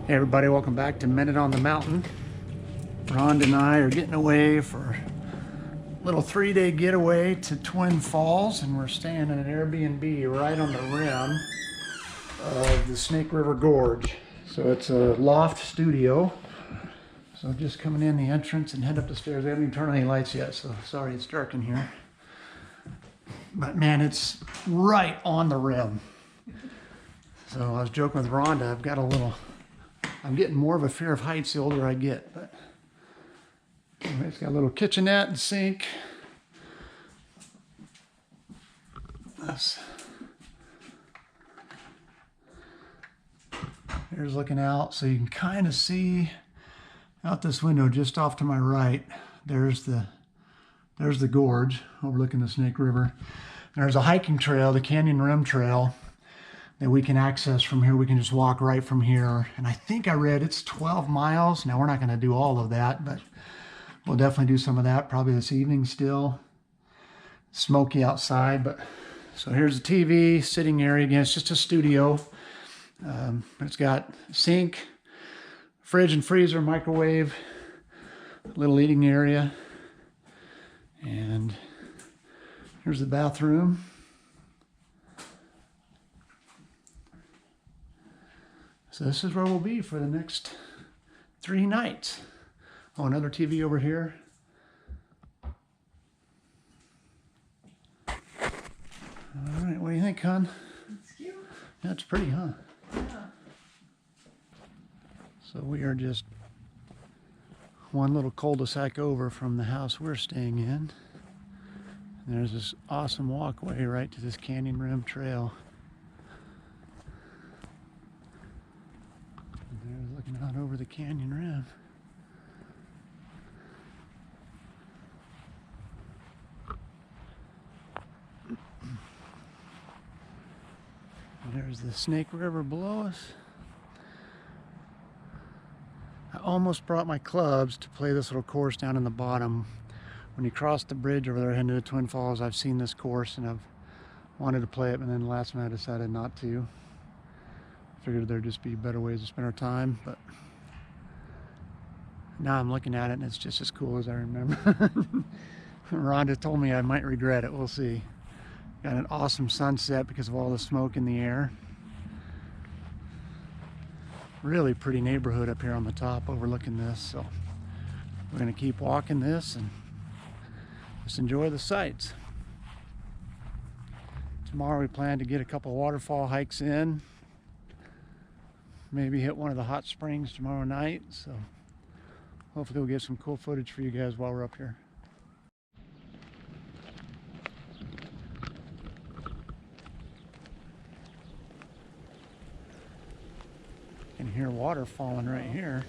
Hey everybody, welcome back to Minute on the Mountain. Rhonda and I are getting away for a little 3-day getaway to Twin Falls, and we're staying in an Airbnb right on the rim of the Snake River Gorge. So it's a loft studio. So just coming in the entrance and head up the stairs. We haven't even turned any lights yet, so sorry it's dark in here. But man, it's right on the rim. So I was joking with Rhonda, I'm getting more of a fear of heights the older I get, but anyway, it's got a little kitchenette and sink. Here's looking out, so you can kind of see out this window just off to my right. There's the gorge overlooking the Snake River. There's a hiking trail, the Canyon Rim Trail, that we can access from here. We can just walk right from here. And I think I read it's 12 miles. Now we're not going to do all of that, but we'll definitely do some of that probably this evening still. Smoky outside, but so here's the TV sitting area. Again, it's just a studio. But it's got sink, fridge and freezer, microwave, little eating area. And here's the bathroom. So this is where we'll be for the next 3 nights. Oh, another TV over here. All right, what do you think, hon? It's cute. That's pretty, huh? Yeah. So we are just one little cul-de-sac over from the house we're staying in. And there's this awesome walkway right to this Canyon Rim Trail. There's looking out over the Canyon Rim. There's the Snake River below us. I almost brought my clubs to play this little course down in the bottom. When you cross the bridge over there heading to the Twin Falls, I've seen this course and I've wanted to play it, but then last night I decided not to. Figured there'd just be better ways to spend our time, but now I'm looking at it and it's just as cool as I remember. Rhonda told me I might regret it. We'll see. Got an awesome sunset because of all the smoke in the air. Really pretty neighborhood up here on the top overlooking this. So we're going to keep walking this and just enjoy the sights. Tomorrow we plan to get a couple waterfall hikes in. Maybe hit one of the hot springs tomorrow night. So hopefully we'll get some cool footage for you guys while we're up here. You can hear water falling right here.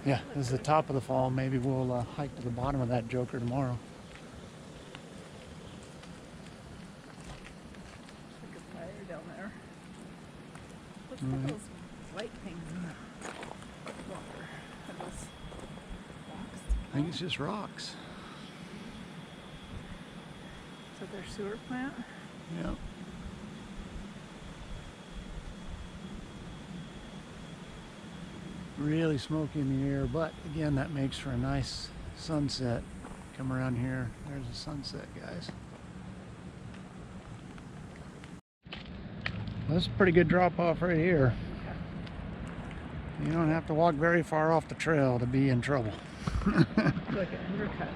Yeah, this is the top of the fall. Maybe we'll hike to the bottom of that joker tomorrow. Like a fire down there. What's those white things in the water? Are those rocks? I think it's just rocks. Is that their sewer plant? Yep. Really smoky in the air, but again, that makes for a nice sunset. Come around here, there's a sunset, guys. Well, this is a pretty good drop off right here. You don't have to walk very far off the trail to be in trouble. Look at undercuts.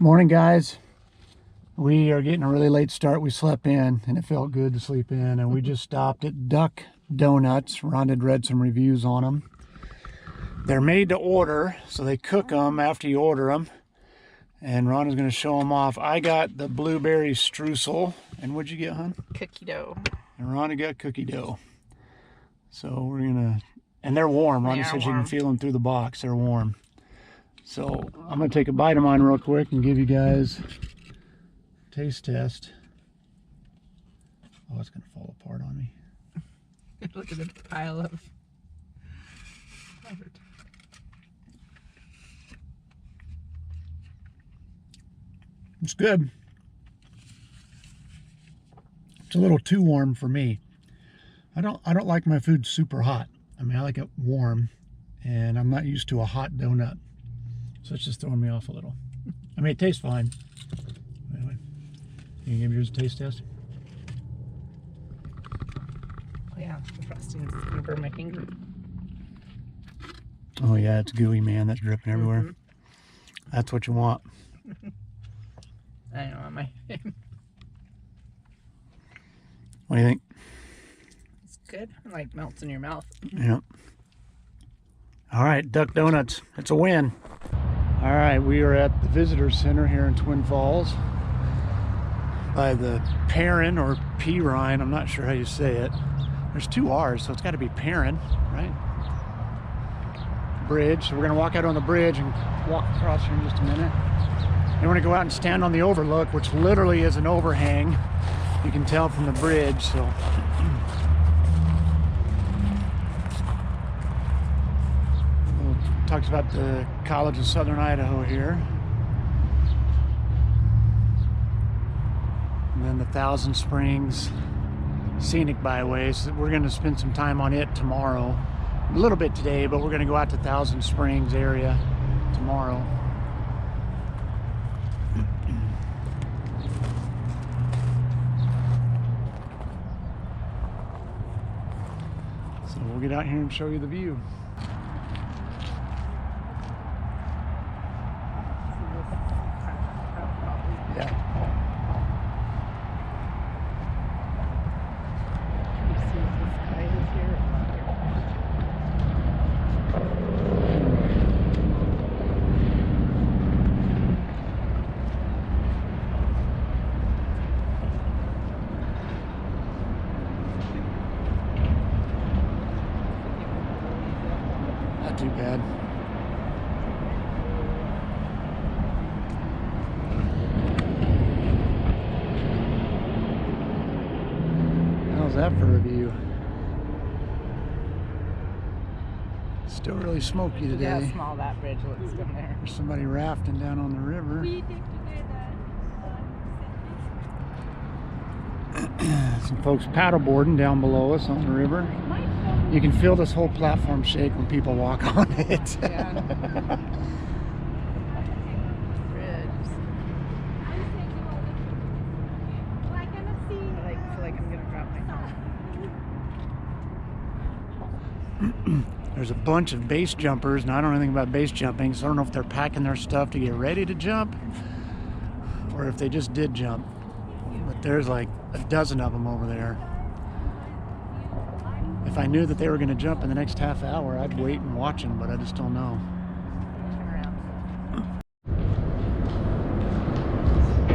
Morning, guys. We are getting a really late start. We slept in and it felt good to sleep in, and we just stopped at Duck Donuts. Rhonda had read some reviews on them. They're made to order, so they cook them after you order them, and Rhonda's going to show them off. I got the blueberry streusel, and what'd you get, hon? Cookie dough. And Rhonda got cookie dough. So we're gonna, and they're warm. Rhonda said she can feel them through the box. They're warm. So I'm going to take a bite of mine real quick and give you guys a taste test. Oh, it's going to fall apart on me. Look at the pile of. It's good. It's a little too warm for me. I don't like my food super hot. I mean, I like it warm, and I'm not used to a hot donut. So it's just throwing me off a little. I mean, it tastes fine. Anyway, can you give yours a taste test? Oh yeah, the frosting is gonna burn my finger. Oh yeah, it's gooey, man. That's dripping everywhere. Mm-hmm. That's what you want. I know, on my. What do you think? It's good. It like melts in your mouth. Yep. All right, Duck Donuts. It's a win. All right, we are at the Visitor Center here in Twin Falls by the Perrin or Perrine. I'm not sure how you say it. There's two R's, so it's got to be Perrin, right? Bridge. So we're going to walk out on the bridge and walk across here in just a minute. Then we're going to go out and stand on the overlook, which literally is an overhang. You can tell from the bridge, so. Talks about the College of Southern Idaho here. And then the Thousand Springs Scenic Byways. We're going to spend some time on it tomorrow. A little bit today, but we're going to go out to Thousand Springs area tomorrow. So we'll get out here and show you the view. Yeah. You see the sky is here. Not too bad. How's that for a view? Still really smoky Look today. how small that bridge looks from there. There's somebody rafting down on the river. Some folks paddleboarding down below us on the river. You can feel this whole platform shake when people walk on it. Yeah. Bridge. I feel like I'm gonna drop my phone. There's a bunch of base jumpers, and I don't know anything about base jumping, so I don't know if they're packing their stuff to get ready to jump or if they just did jump. But there's like a dozen of them over there. If I knew that they were going to jump in the next half hour, I'd wait and watch them, but I just don't know.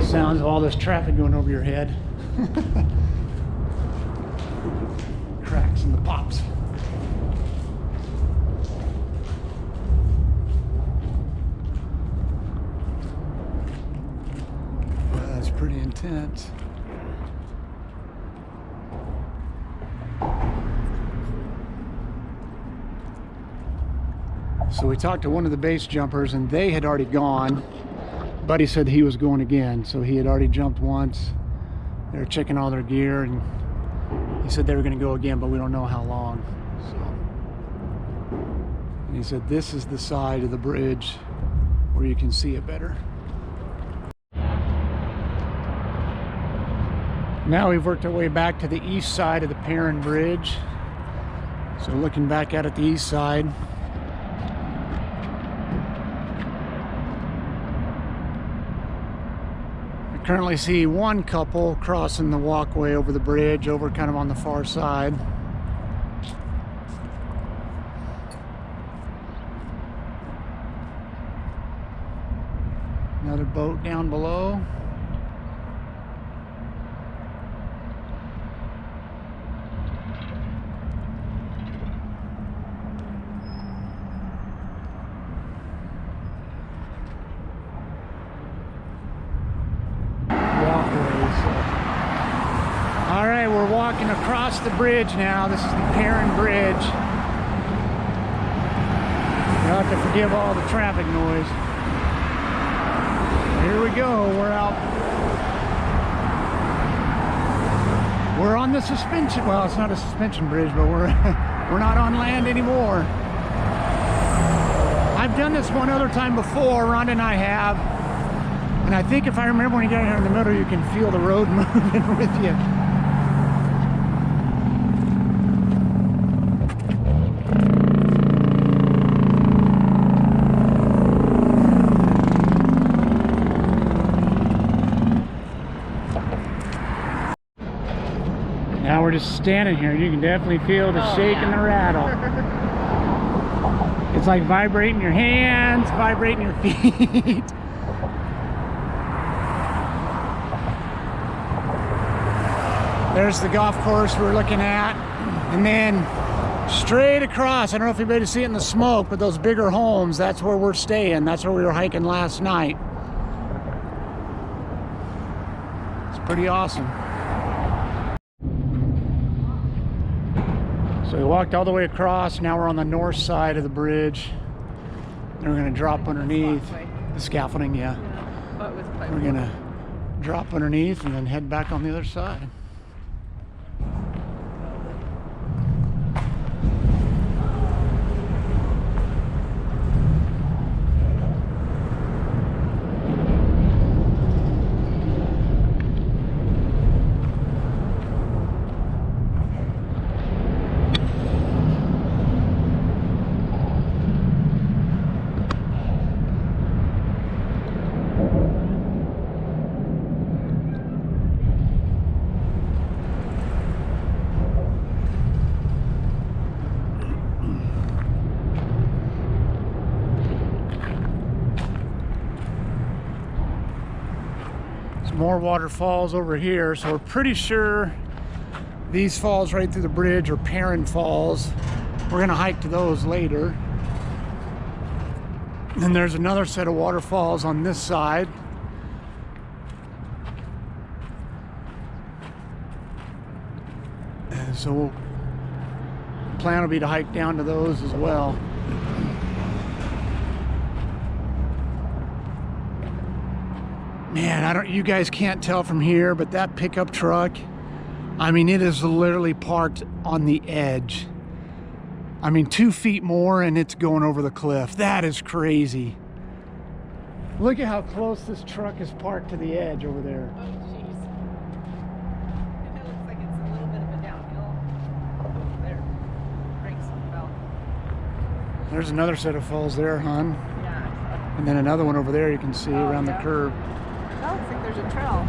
Sounds of all this traffic going over your head. Cracks and the pops. That's pretty intense. So we talked to one of the base jumpers, and they had already gone. Buddy said he was going again, so he had already jumped once. They were checking all their gear, and he said they were going to go again, but we don't know how long. So, and he said this is the side of the bridge where you can see it better. Now we've worked our way back to the east side of the Perrin Bridge. So looking back out at the east side. I currently see one couple crossing the walkway over the bridge, over kind of on the far side. Another boat down below. All right, Okay, we're walking across the bridge now. This is the Perrin Bridge. You'll have to forgive all the traffic noise. Here we go, we're out. We're on the suspension, well, it's not a suspension bridge, but we're not on land anymore. I've done this one other time before, Rhonda and I have. And I think if I remember, when you get here in the middle, you can feel the road moving with you. Now we're just standing here. You can definitely feel the shake and the rattle. It's like vibrating your hands, vibrating your feet. There's the golf course we're looking at. And then straight across, I don't know if anybody see it in the smoke, but those bigger homes, that's where we're staying. That's where we were hiking last night. It's pretty awesome. So we walked all the way across. Now we're on the north side of the bridge. And we're gonna drop underneath the scaffolding, yeah. We're gonna drop underneath and then head back on the other side. More waterfalls over here, so we're pretty sure these falls right through the bridge are Perrin Falls. We're gonna hike to those later. Then there's another set of waterfalls on this side. And so the plan will be to hike down to those as well. Man, you guys can't tell from here, but that pickup truck, I mean, it is literally parked on the edge. I mean, 2 feet more and it's going over the cliff. That is crazy. Look at how close this truck is parked to the edge over there. Oh, jeez. And it looks like it's a little bit of a downhill. There. Brakes fell. There's another set of falls there, hon. Yeah. And then another one over there you can see around the curve. Oh, looks like there's a trail.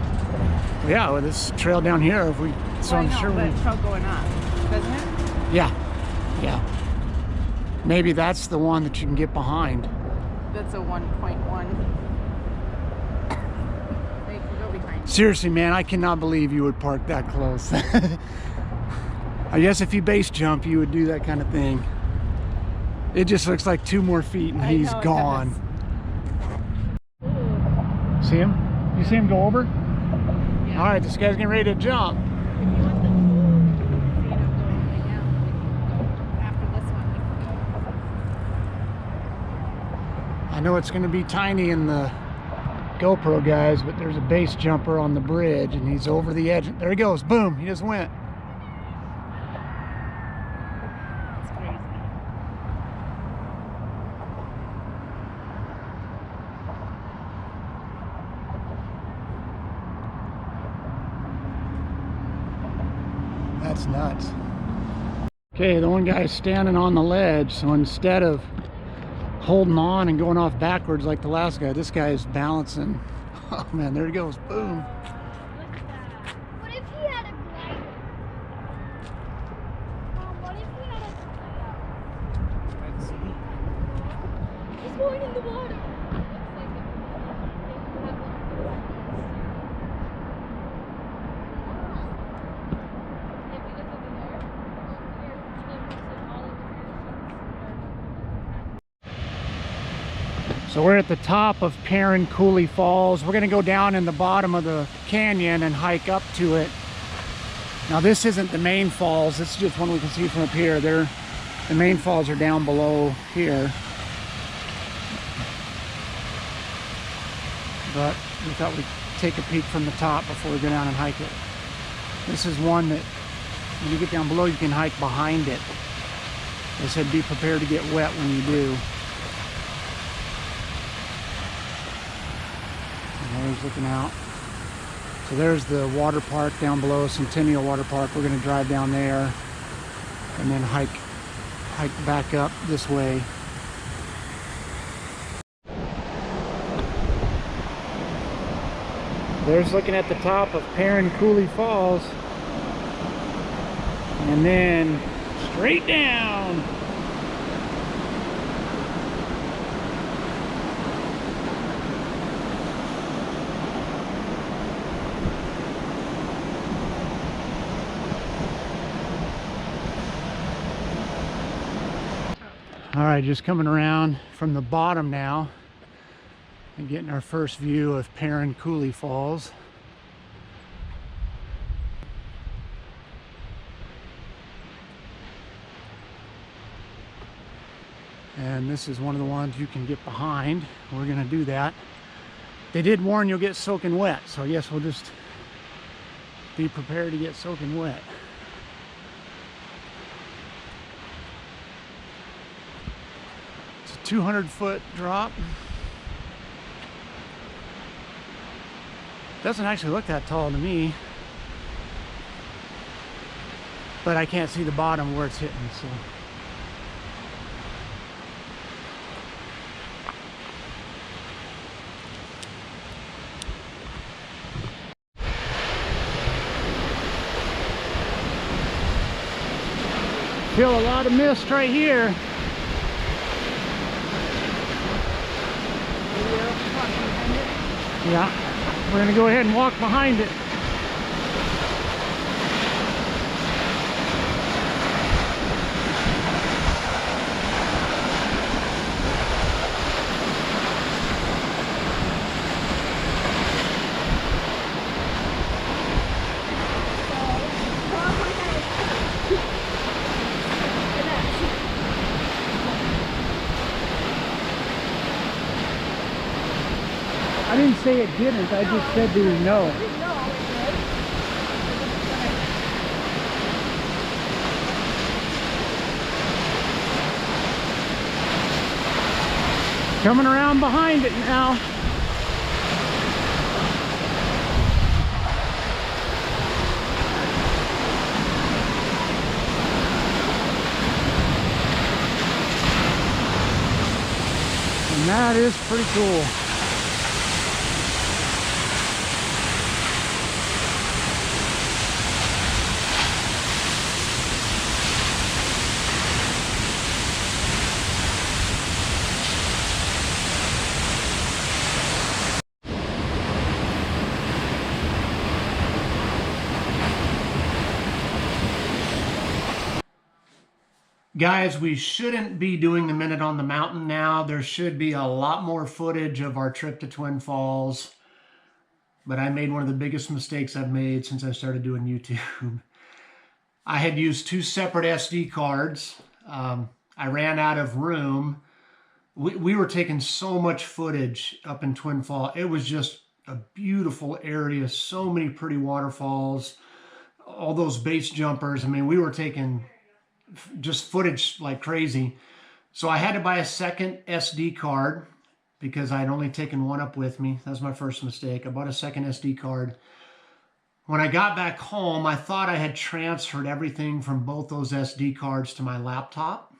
Yeah, well, this trail down here, if we, so I'm sure but trail going up, doesn't it? Yeah, yeah. Maybe that's the one that you can get behind. That's a 1.1. They can go behind. Seriously, man, I cannot believe you would park that close. I guess if you base jump, you would do that kind of thing. It just looks like 2 more feet and he's gone. See him? You see him go over? Yeah. All right, this guy's getting ready to jump. If you want the full scene of going right now, we can go after this one. I know it's going to be tiny in the GoPro, guys, but there's a base jumper on the bridge and he's over the edge. There he goes. Boom. He just went. That's crazy. That's nuts. Okay, the one guy's standing on the ledge, so instead of holding on and going off backwards like the last guy, this guy is balancing. Oh man, there he goes. Boom. Look at that. What if he had a glider? Mom, what if he had a glider? He's going in the water. Looks like it. If you look over there, there's cliffs and all over here. So we're at the top of Perrin Falls. We're gonna go down in the bottom of the canyon and hike up to it. Now this isn't the main falls, this is just one we can see from up here. The main falls are down below here. But we thought we'd take a peek from the top before we go down and hike it. This is one that when you get down below you can hike behind it. They said be prepared to get wet when you do. And there's looking out. So there's the water park down below, Centennial Water Park. We're going to drive down there and then hike back up this way. There's looking at the top of Perrin Coulee Falls. And then straight down. All right, just coming around from the bottom now and getting our first view of Perrin Coulee Falls. And this is one of the ones you can get behind. We're gonna do that. They did warn you'll get soaking wet, so I guess we'll just be prepared to get soaking wet. It's a 200-foot drop. Doesn't actually look that tall to me, but I can't see the bottom where it's hitting, so. Feel a lot of mist right here. Yeah, we're gonna go ahead and walk behind it. I didn't say it didn't, I just said do we know. Coming around behind it now. And that is pretty cool. Guys, we shouldn't be doing the Minute on the Mountain now. There should be a lot more footage of our trip to Twin Falls. But I made one of the biggest mistakes I've made since I started doing YouTube. I had used 2 separate SD cards. I ran out of room. We were taking so much footage up in Twin Falls. It was just a beautiful area. So many pretty waterfalls. All those base jumpers. I mean, we were taking just footage like crazy. So I had to buy a second SD card because I'd only taken one up with me. That was my first mistake. I bought a second SD card. When I got back home, I thought I had transferred everything from both those SD cards to my laptop.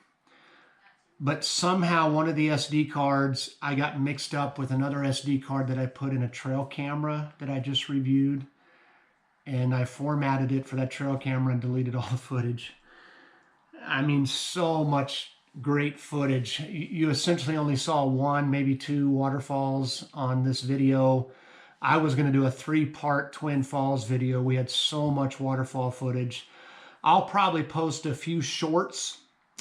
But somehow one of the SD cards, I got mixed up with another SD card that I put in a trail camera that I just reviewed. And I formatted it for that trail camera and deleted all the footage. I mean, so much great footage. You essentially only saw 1, maybe 2 waterfalls on this video. I was going to do a 3-part Twin Falls video. We had so much waterfall footage. I'll probably post a few shorts.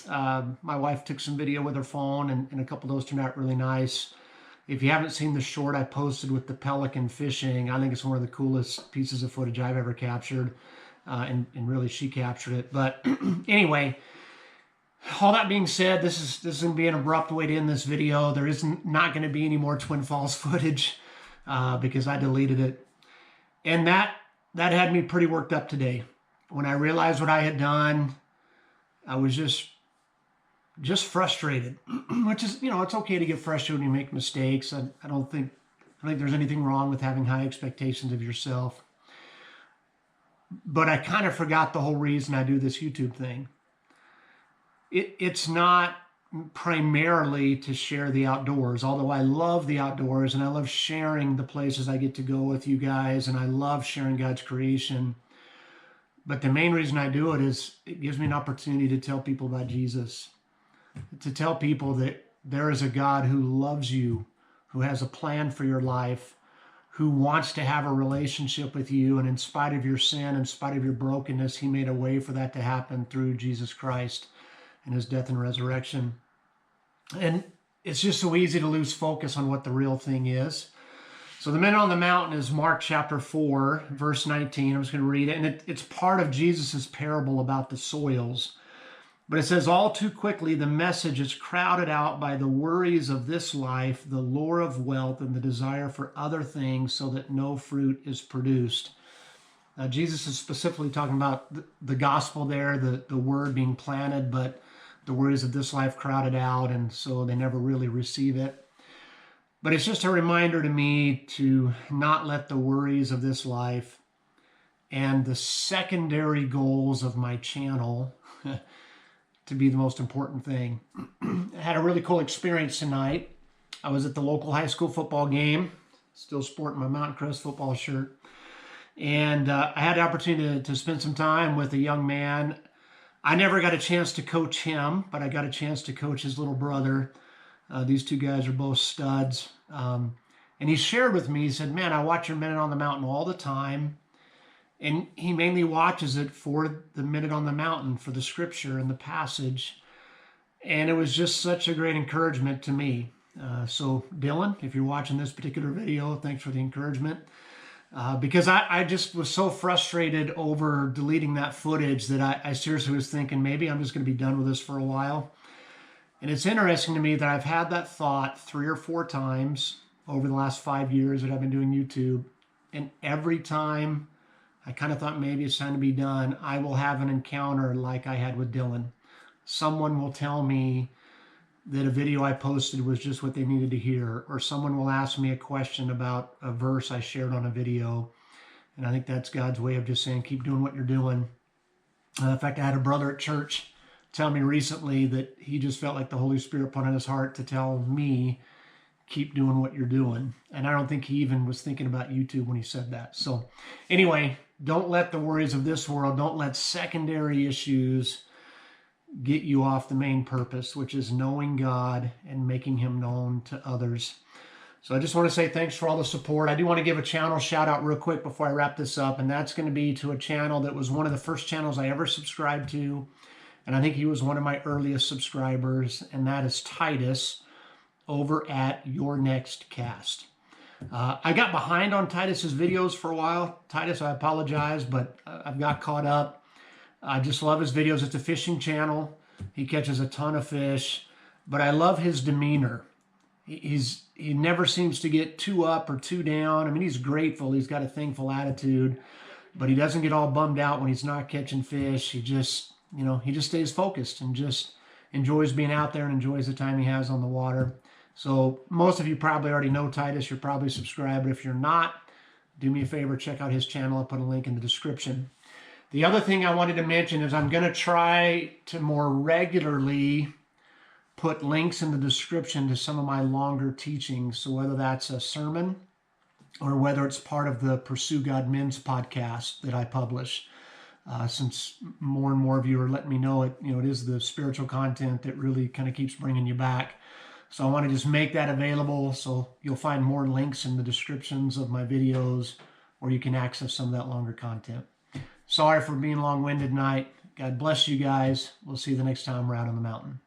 My wife took some video with her phone, and a couple of those turned out really nice. If you haven't seen the short I posted with the pelican fishing, I think it's one of the coolest pieces of footage I've ever captured. and really she captured it. But anyway, all that being said, this is going to be an abrupt way to end this video. There not going to be any more Twin Falls footage because I deleted it. And that had me pretty worked up today. When I realized what I had done, I was just frustrated, which is, it's okay to get frustrated when you make mistakes. I don't think there's anything wrong with having high expectations of yourself. But I kind of forgot the whole reason I do this YouTube thing. It's not primarily to share the outdoors, although I love the outdoors and I love sharing the places I get to go with you guys, and I love sharing God's creation. But the main reason I do it is it gives me an opportunity to tell people about Jesus, to tell people that there is a God who loves you, who has a plan for your life, who wants to have a relationship with you, and in spite of your sin, in spite of your brokenness, he made a way for that to happen through Jesus Christ and his death and resurrection. And it's just so easy to lose focus on what the real thing is. So the Men on the Mountain is Mark chapter 4, verse 19. I'm just going to read it. And it's part of Jesus's parable about the soils. But it says, all too quickly, the message is crowded out by the worries of this life, the lure of wealth, and the desire for other things, so that no fruit is produced. Jesus is specifically talking about the gospel there, the word being planted, but the worries of this life crowded out, and so they never really receive it. But it's just a reminder to me to not let the worries of this life and the secondary goals of my channel to be the most important thing. I had a really cool experience tonight. I was at the local high school football game, still sporting my Mountain Crest football shirt. And I had the opportunity to spend some time with a young man. I never got a chance to coach him, but I got a chance to coach his little brother. These two guys are both studs. And he shared with me, he said, man, I watch your Minute on the Mountain all the time. And he mainly watches it for the Minute on the Mountain, for the scripture and the passage. And it was just such a great encouragement to me. So Dylan, if you're watching this particular video, thanks for the encouragement. Because I just was so frustrated over deleting that footage that I seriously was thinking maybe I'm just going to be done with this for a while. And it's interesting to me that I've had that thought 3 or 4 times over the last 5 years that I've been doing YouTube. And every time I kind of thought maybe it's time to be done, I will have an encounter like I had with Dylan. Someone will tell me that a video I posted was just what they needed to hear, or someone will ask me a question about a verse I shared on a video. And I think that's God's way of just saying, keep doing what you're doing. In fact, I had a brother at church tell me recently that he just felt like the Holy Spirit put on his heart to tell me, keep doing what you're doing. And I don't think he even was thinking about YouTube when he said that. So anyway, don't let the worries of this world, don't let secondary issues get you off the main purpose, which is knowing God and making him known to others. So I just want to say thanks for all the support. I do want to give a channel shout out real quick before I wrap this up, and that's going to be to a channel that was one of the first channels I ever subscribed to, and I think he was one of my earliest subscribers, and that is Titus over at Your Next Cast. I got behind on Titus's videos for a while. Titus, I apologize, but I've got caught up. I just love his videos. It's a fishing channel. He catches a ton of fish, but I love his demeanor. He never seems to get too up or too down. I mean, he's grateful. He's got a thankful attitude, but he doesn't get all bummed out when he's not catching fish. He just stays focused and just enjoys being out there and enjoys the time he has on the water. So most of you probably already know Titus. You're probably subscribed, but if you're not, do me a favor, check out his channel. I'll put a link in the description. The other thing I wanted to mention is I'm going to try to more regularly put links in the description to some of my longer teachings. So whether that's a sermon or whether it's part of the Pursue God Men's podcast that I publish, since more and more of you are letting me know it is the spiritual content that really kind of keeps bringing you back. So I want to just make that available. So you'll find more links in the descriptions of my videos, or you can access some of that longer content. Sorry for being long-winded tonight. God bless you guys. We'll see you the next time we're out on the mountain.